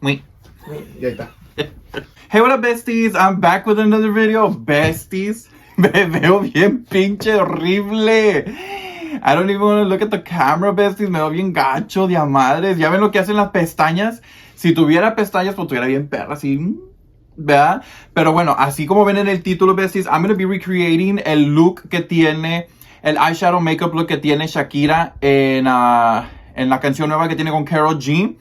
Y ahí está. Hey, what up, besties? I'm back with another video. Besties, me veo bien pinche horrible. I don't even want to look at the camera, besties. Me veo bien gacho de a madres. ¿Ya ven lo que hacen las pestañas? Si tuviera pestañas, pues tuviera bien perra, así, ¿verdad? Pero bueno, así como ven en el título, besties, I'm going to be recreating el look que tiene, el eyeshadow makeup look que tiene Shakira en la canción nueva que tiene con Karol G.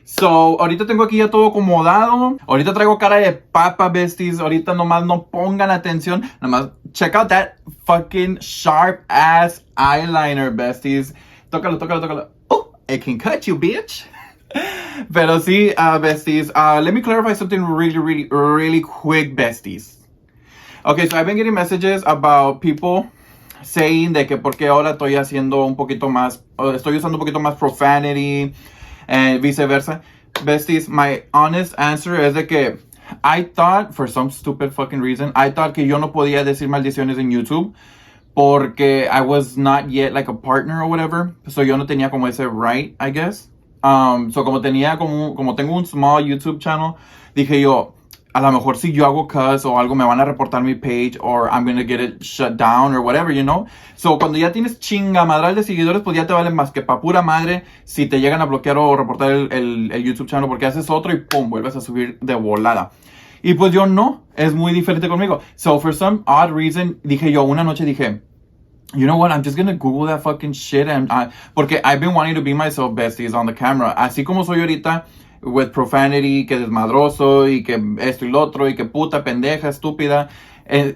So, ahorita tengo aquí ya todo acomodado. Ahorita traigo cara de papa, besties. Ahorita nomás no pongan atención. Nomás check out that fucking sharp ass eyeliner, besties. Tócalo, tócalo, tócalo. Oh, it can cut you, bitch. Pero sí, besties. Let me clarify something really quick, besties. Okay, so I've been getting messages about people saying de que porque ahora estoy haciendo un poquito más, estoy usando un poquito más profanity, and viceversa. Besties, my honest answer es de que I thought, for some stupid fucking reason, I thought que yo no podía decir maldiciones en YouTube porque I was not yet like a partner or whatever. So yo no tenía como ese right, I guess. So como tengo un small YouTube channel, dije yo, a lo mejor si yo hago cuss o algo me van a reportar mi page or I'm gonna get it shut down or whatever, you know. So cuando ya tienes chingamadral de seguidores, pues ya te valen más que pa' pura madre si te llegan a bloquear o reportar el YouTube channel, porque haces otro y pum, vuelves a subir de volada. Y pues yo no, es muy diferente conmigo. So for some odd reason, una noche dije, you know what, I'm just gonna Google that fucking shit, and porque I've been wanting to be myself, besties, on the camera. Así como soy ahorita, with profanity, que desmadroso, y que esto y lo otro, y que puta, pendeja, estúpida.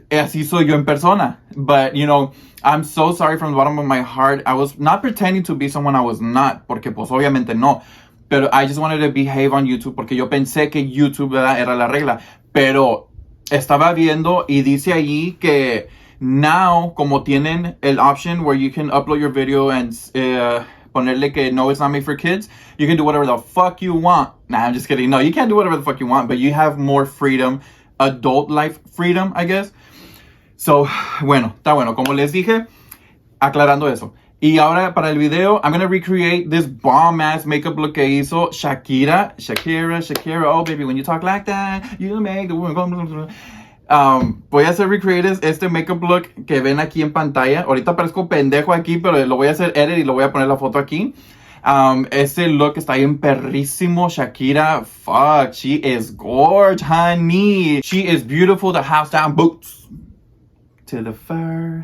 Así soy yo en persona. But, you know, I'm so sorry from the bottom of my heart. I was not pretending to be someone I was not, porque pues obviamente no. Pero I just wanted to behave on YouTube, porque yo pensé que YouTube, ¿verdad?, era la regla. Pero estaba viendo y dice allí que now, como tienen el option where you can upload your video and ponerle que no, it's not made for kids, you can do whatever the fuck you want. Nah, I'm just kidding. No, you can't do whatever the fuck you want, but you have more freedom, adult life freedom, I guess. So, bueno, está bueno. Como les dije, aclarando eso. Y ahora para el video, I'm gonna recreate this bomb ass makeup look que hizo Shakira. Oh baby, when you talk like that, you make the woman go. Voy a hacer recreate este makeup look que ven aquí en pantalla. Ahorita parezco pendejo aquí, pero lo voy a hacer edit y lo voy a poner la foto aquí. Este look está bien perrísimo. Shakira, fuck, she is gorgeous, honey. She is beautiful, the house down boots to the fur.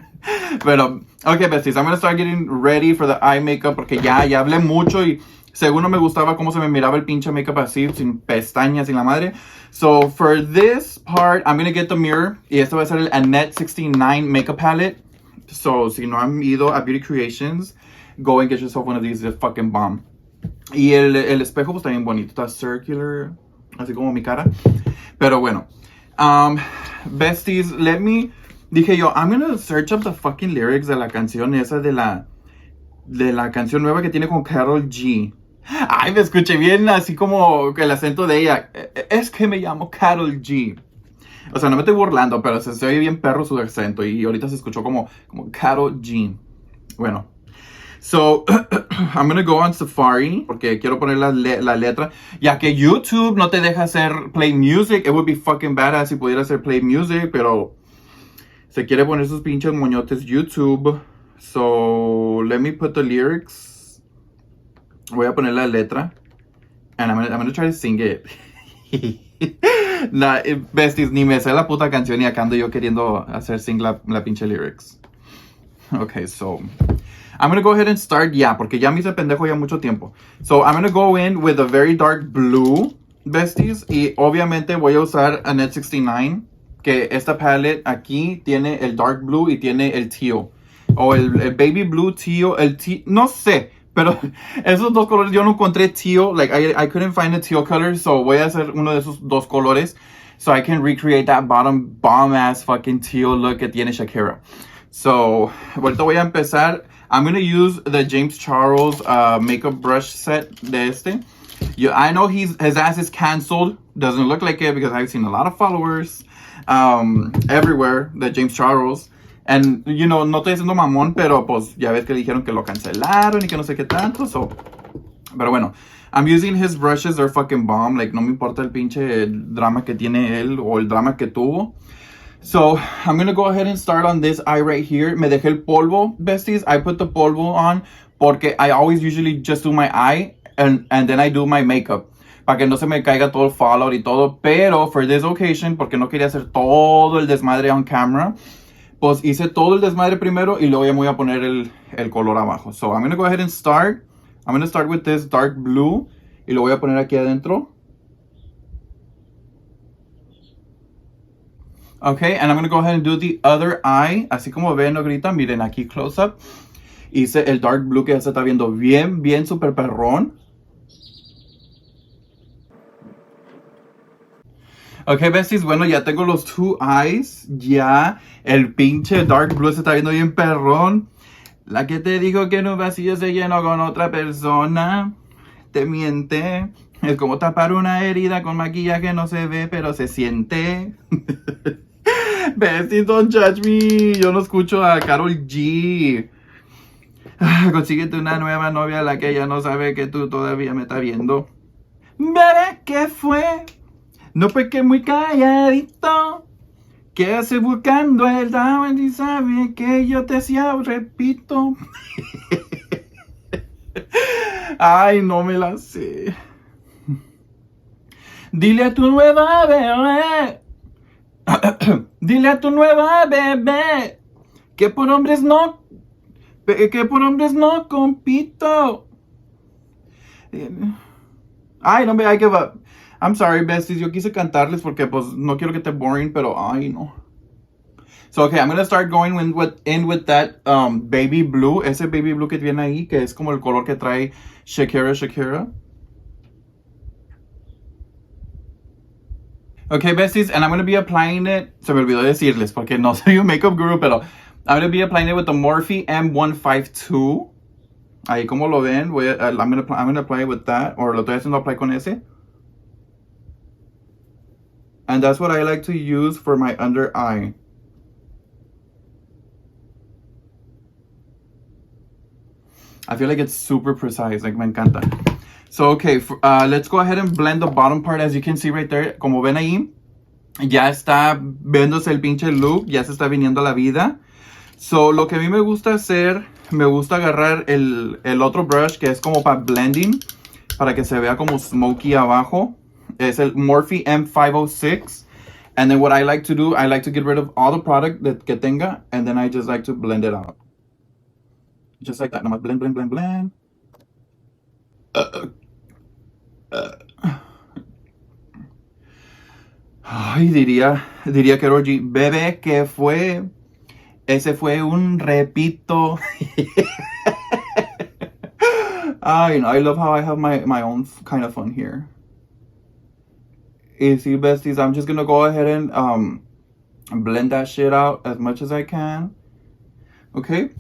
Pero, okay, besties, I'm gonna start getting ready for the eye makeup porque ya hablé mucho y según no me gustaba cómo se me miraba el pinche makeup así, sin pestañas, sin la madre. So, for this part, I'm gonna get the mirror. Y esto va a ser el Annette 69 makeup palette. So, si no han ido a Beauty Creations, go and get yourself one of these. It's fucking bomb. Y el espejo, pues, está bien bonito. Está circular, así como mi cara. Pero bueno. Besties, dije yo, I'm gonna search up the fucking lyrics de la canción esa de la canción nueva que tiene con Karol G. Ay, me escuché bien así como el acento de ella. Es que me llamo Karol G. O sea, no me estoy burlando, pero se oye bien perro su acento. Y ahorita se escuchó como Karol G. Bueno. So, I'm gonna go on Safari, porque quiero poner la letra. Ya que YouTube no te deja hacer play music. It would be fucking badass si pudiera hacer play music, pero se quiere poner sus pinches moñotes YouTube. So, let me put the lyrics. Voy a poner la letra. And I'm gonna try to sing it. Nah, besties, ni me sé la puta canción y acá ando yo queriendo hacer sing la pinche lyrics. Okay, so I'm gonna go ahead and start porque ya me hice pendejo ya mucho tiempo. So I'm gonna go in with a very dark blue, besties. Y obviamente voy a usar Annette 69. Que esta palette aquí tiene el dark blue y tiene el teal. O el baby blue, teal, no sé. Pero esos dos colores yo no encontré teal. Like, I couldn't find a teal color. So voy a hacer uno de esos dos colores. So I can recreate that bottom bomb ass fucking teal look que tiene Shakira. So, ahorita voy a empezar. I'm going to use the James Charles makeup brush set de este. I know his ass is canceled. Doesn't look like it because I've seen a lot of followers everywhere de James Charles. And, you know, no estoy haciendo mamón, pero pues ya ves que dijeron que lo cancelaron y que no sé qué tanto. So. Pero bueno, I'm using his brushes, they're fucking bomb. Like, no me importa el pinche drama que tiene él o el drama que tuvo. So, I'm gonna go ahead and start on this eye right here. Me dejé el polvo, besties. I put the polvo on porque I always usually just do my eye and then I do my makeup. Para que no se me caiga todo el fallout y todo. Pero, for this occasion, porque no quería hacer todo el desmadre on camera, pues hice todo el desmadre primero y luego ya me voy a poner el color abajo. So, I'm gonna go ahead and start. I'm gonna start with this dark blue y lo voy a poner aquí adentro. Okay, and I'm gonna go ahead and do the other eye. Así como ven ahorita, miren aquí close up. Hice el dark blue que ya se está viendo bien super perrón. Ok, besties, bueno, ya tengo los two eyes. Ya el pinche dark blue se está viendo bien perrón. La que te dijo que en un vacío se llenó con otra persona. Te miente. Es como tapar una herida con maquillaje, no se ve, pero se siente. Besties, don't judge me. Yo no escucho a Karol G. Consíguete una nueva novia, la que ella no sabe que tú todavía me estás viendo. Bebé, ¿qué fue? No porque muy calladito, que hace buscando el down y sabe que yo te decía, repito. Ay, no me la sé. Dile a tu nueva bebé. Dile a tu nueva bebé que por hombres no compito. Ay, no me, I give up. I'm sorry, besties. Yo quise cantarles porque pues no quiero que te boring, pero ay no. So okay, I'm gonna start going with that baby blue. Ese baby blue que viene ahí, que es como el color que trae Shakira. Okay, besties, and I'm gonna be applying it. Se me olvidó decirles porque no soy un makeup guru, pero I'm gonna be applying it with the Morphe M152. Ahí como lo ven, I'm gonna apply it with that, or lo estoy haciendo apply con ese. And that's what I like to use for my under eye. I feel like it's super precise, like me encanta. So, okay, let's go ahead and blend the bottom part. As you can see right there, como ven ahí, ya está viéndose el pinche look, ya se está viniendo la vida. So, lo que a mí me gusta hacer, me gusta agarrar el otro brush que es como para blending, para que se vea como smoky abajo. Es el Morphe M506. And then what I like to do, I like to get rid of all the product que tenga, and then I just like to blend it out. Just like that. Nomás blend, blend, blend, blend. Ay, diría Karol G, bebé, ¿qué fue? Ese fue un repito. I love how I have my own kind of fun here. Y see, besties, I'm just gonna go ahead and blend that shit out as much as I can. Okay.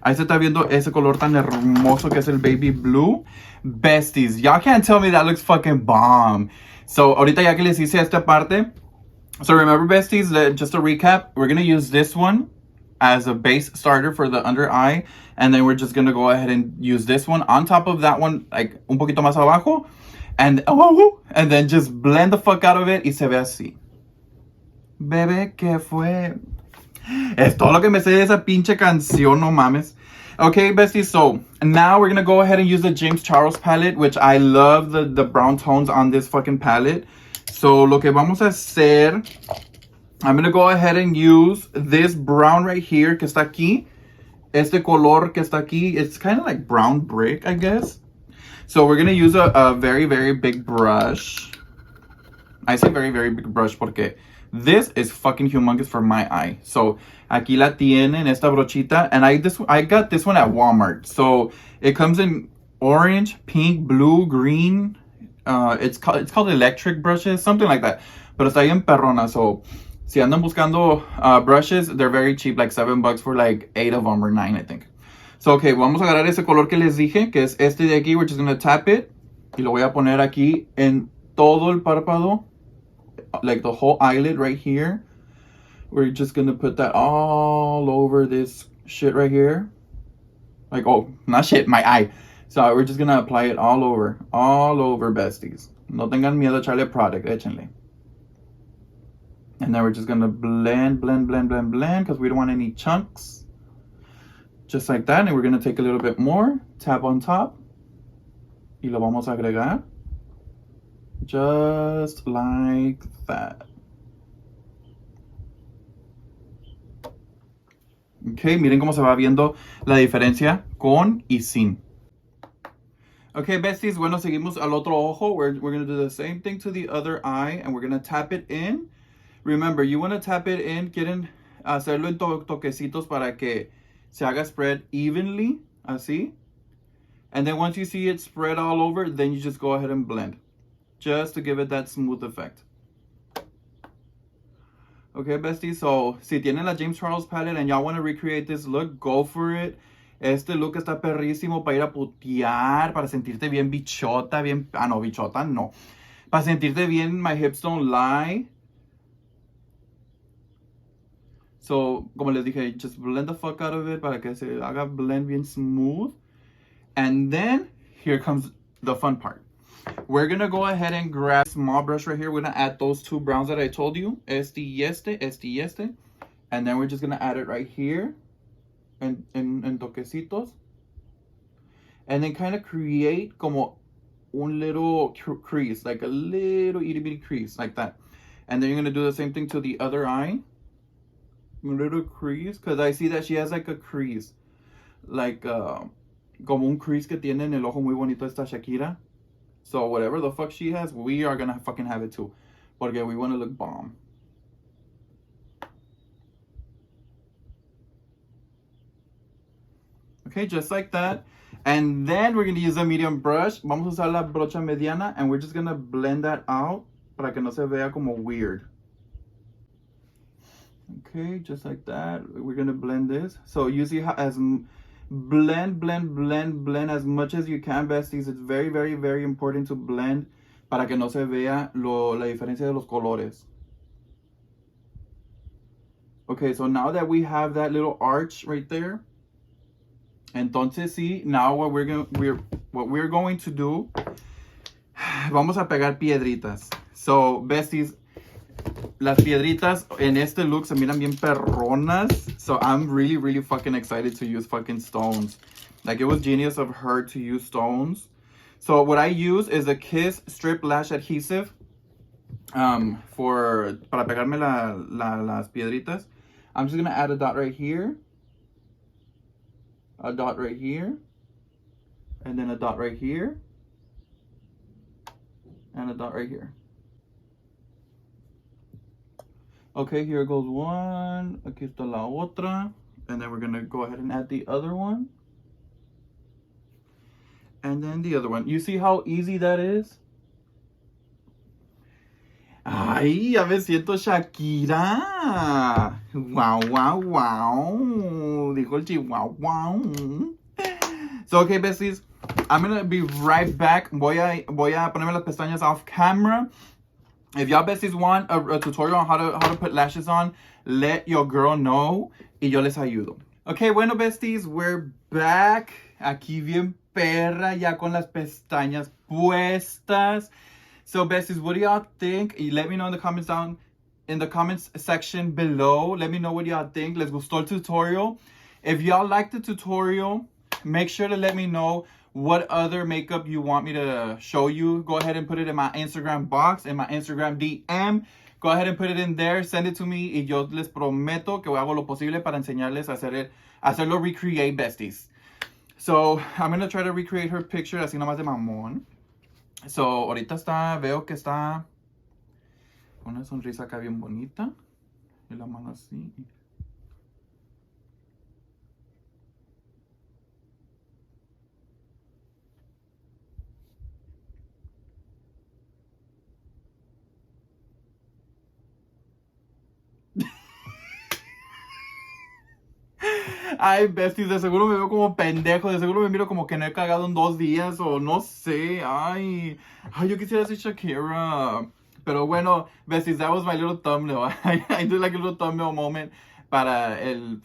Ahí se está viendo ese color tan hermoso que es el baby blue. Besties, y'all can't tell me that looks fucking bomb. So, ahorita ya que les hice esta parte. So, remember, besties, just to recap, we're gonna use this one as a base starter for the under eye. And then we're just gonna go ahead and use this one on top of that one, like un poquito más abajo. And then just blend the fuck out of it y se ve así. Bebé, ¿qué fue? Es todo lo que me sé de esa pinche canción, no mames. Okay, besties, so now we're gonna go ahead and use the James Charles palette, which I love the brown tones on this fucking palette. So lo que vamos a hacer, I'm gonna go ahead and use this brown right here que está aquí. Este color que está aquí, it's kind of like brown brick, I guess. So we're gonna use a very, very big brush. I say very, very big brush porque this is fucking humongous for my eye. So aquí la tienen, esta brochita, and I got this one at Walmart. So it comes in orange, pink, blue, green. It's called electric brushes, something like that. Pero está bien perrona. So si andan buscando brushes, they're very cheap, like $7 for like 8 of them or 9, I think. So, okay, vamos a agarrar ese color que les dije, que es este de aquí. We're just going to tap it. Y lo voy a poner aquí en todo el párpado. Like the whole eyelid right here. We're just going to put that all over this shit right here. Like, oh, not shit, my eye. So we're just gonna apply it all over, besties. No tengan miedo a echarle product, échenle. And then we're just gonna blend, because we don't want any chunks. Just like that, and we're gonna take a little bit more, tap on top, y lo vamos a agregar. Just like that. Ok, miren cómo se va viendo la diferencia con y sin. Okay, besties, bueno, seguimos al otro ojo. We're going to do the same thing to the other eye, and we're going to tap it in. Remember, you want to tap it in, quieren hacerlo en toquecitos para que se haga spread evenly, así. And then once you see it spread all over, then you just go ahead and blend, just to give it that smooth effect. Okay, besties, so si tienen la James Charles palette and y'all want to recreate this look, go for it. Este look está perrísimo para ir a putear, para sentirte bien bichota, bien... Ah, no, bichota no. Para sentirte bien, my hips don't lie. So, como les dije, just blend the fuck out of it para que se haga blend bien smooth. And then, here comes the fun part. We're going to go ahead and grab a small brush right here. We're going to add those two browns that I told you. Este y este. And then we're just going to add it right here. En toquecitos. And then kind of create como un little crease. Like a little itty bitty crease. Like that. And then you're going to do the same thing to the other eye. A little crease. Because I see that she has like a crease. Like como un crease que tiene en el ojo muy bonito esta Shakira. So whatever the fuck she has, we are gonna fucking have it too. Porque we want to look bomb. Okay, just like that. And then we're gonna use a medium brush. Vamos a usar la brocha mediana, and we're just gonna blend that out para que no se vea como weird. Okay, just like that. We're gonna blend this. So you see how as blend as much as you can, besties. It's very, very, very important to blend para que no se vea la diferencia de los colores. Okay, so now that we have that little arch right there, entonces sí, now what we're going to do, vamos a pegar piedritas. So, besties, las piedritas en este look se miran bien perronas. So I'm really, really fucking excited to use fucking stones. Like, it was genius of her to use stones. So what I use is a Kiss Strip Lash Adhesive para pegarme las piedritas. I'm just gonna add a dot right here, a dot right here, and then a dot right here, and a dot right here. Okay, here goes one. Aquí está la otra. And then we're gonna go ahead and add the other one. And then the other one. You see how easy that is? Ay, ya me siento Shakira. Wow, wow, wow. Dijo el chihuahua. So, okay, besties. I'm gonna be right back. Voy a ponerme las pestañas off camera. If y'all besties want a tutorial on how to put lashes on, let your girl know y yo les ayudo. Okay, bueno, besties, we're back. Aquí bien perra, ya con las pestañas puestas. So, besties, what do y'all think? Y let me know in the comments section below. Let me know what y'all think. Les gustó el tutorial. If y'all like the tutorial, make sure to let me know what other makeup you want me to show you. Go ahead and put it in my Instagram box, in my Instagram DM. Go ahead and put it in there. Send it to me. Y yo les prometo que hago lo posible para enseñarles a hacerlo recreate, besties. So, I'm going to try to recreate her picture así nomás de mamón. So, ahorita veo que está con una sonrisa acá bien bonita. Y la mano así. Ay, besties, de seguro me veo como pendejo. De seguro me miro como que no he cagado en 2 días. O no sé. Ay, yo quisiera ser Shakira. Pero bueno, besties, that was my little thumbnail. I did like a little thumbnail moment para el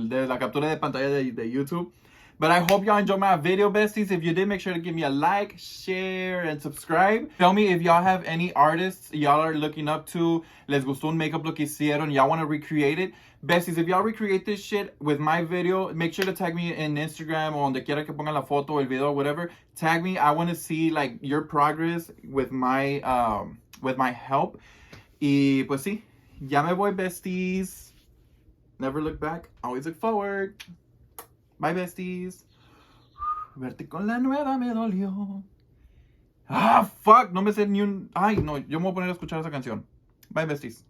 de la captura de pantalla de YouTube. But I hope y'all enjoyed my video, besties. If you did, make sure to give me a like, share, and subscribe. Tell me if y'all have any artists y'all are looking up to. Les gustó un makeup look que hicieron. Y'all want to recreate it. Besties, if y'all recreate this shit with my video, make sure to tag me in Instagram or donde quiera que pongan la foto, el video, whatever. Tag me. I want to see like your progress with my help. Y pues sí, ya me voy, besties. Never look back, always look forward. Bye, besties. Verte con la nueva me dolió. Ah, fuck, no me sé ni un... Ay, no, yo me voy a poner a escuchar esa canción. Bye, besties.